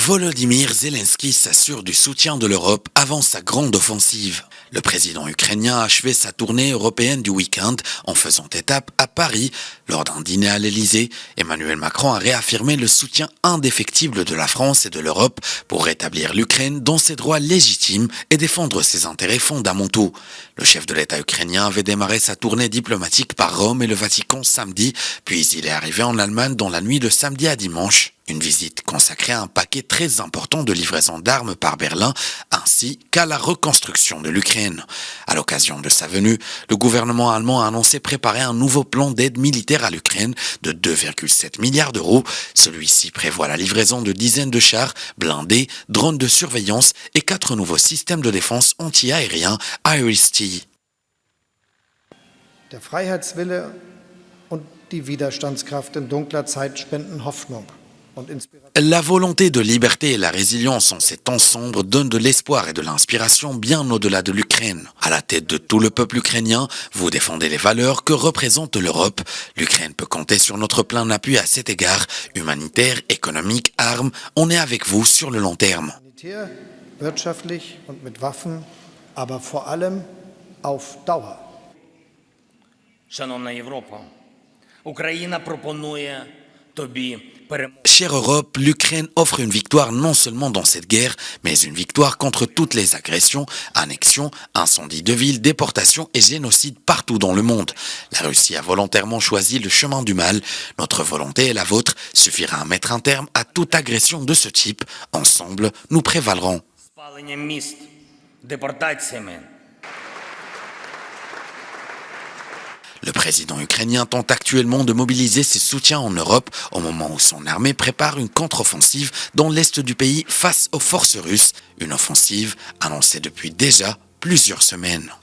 Volodymyr Zelensky s'assure du soutien de l'Europe avant sa grande offensive. Le président ukrainien a achevé sa tournée européenne du week-end en faisant étape à Paris. Lors d'un dîner à l'Elysée, Emmanuel Macron a réaffirmé le soutien indéfectible de la France et de l'Europe pour rétablir l'Ukraine dans ses droits légitimes et défendre ses intérêts fondamentaux. Le chef de l'État ukrainien avait démarré sa tournée diplomatique par Rome et le Vatican samedi, puis il est arrivé en Allemagne dans la nuit de samedi à dimanche. Une visite consacrée à un paquet très important de livraison d'armes par Berlin, ainsi qu'à la reconstruction de l'Ukraine. À l'occasion de sa venue, le gouvernement allemand a annoncé préparer un nouveau plan d'aide militaire à l'Ukraine de 2,7 milliards d'euros. Celui-ci prévoit la livraison de dizaines de chars, blindés, drones de surveillance et 4 nouveaux systèmes de défense anti-aériens IRIS-T. Der Freiheitswille und die Widerstandskraft in dunkler Zeit spenden Hoffnung. La volonté de liberté et la résilience en ces temps sombres donnent de l'espoir et de l'inspiration bien au-delà de l'Ukraine. À la tête de tout le peuple ukrainien, vous défendez les valeurs que représente l'Europe. L'Ukraine peut compter sur notre plein appui à cet égard. Humanitaire, économique, armes, on est avec vous sur le long terme. Humanitär, wirtschaftlich und mit Waffen, aber vor allem auf Dauer. Шановна Європа, Україна пропонує тобі перемогу. Chère Europe, l'Ukraine offre une victoire non seulement dans cette guerre, mais une victoire contre toutes les agressions, annexions, incendies de villes, déportations et génocides partout dans le monde. La Russie a volontairement choisi le chemin du mal. Notre volonté et la vôtre suffira à mettre un terme à toute agression de ce type. Ensemble, nous prévalerons. Спаленням міст, депортаціями. Le président ukrainien tente actuellement de mobiliser ses soutiens en Europe au moment où son armée prépare une contre-offensive dans l'est du pays face aux forces russes, une offensive annoncée depuis déjà plusieurs semaines.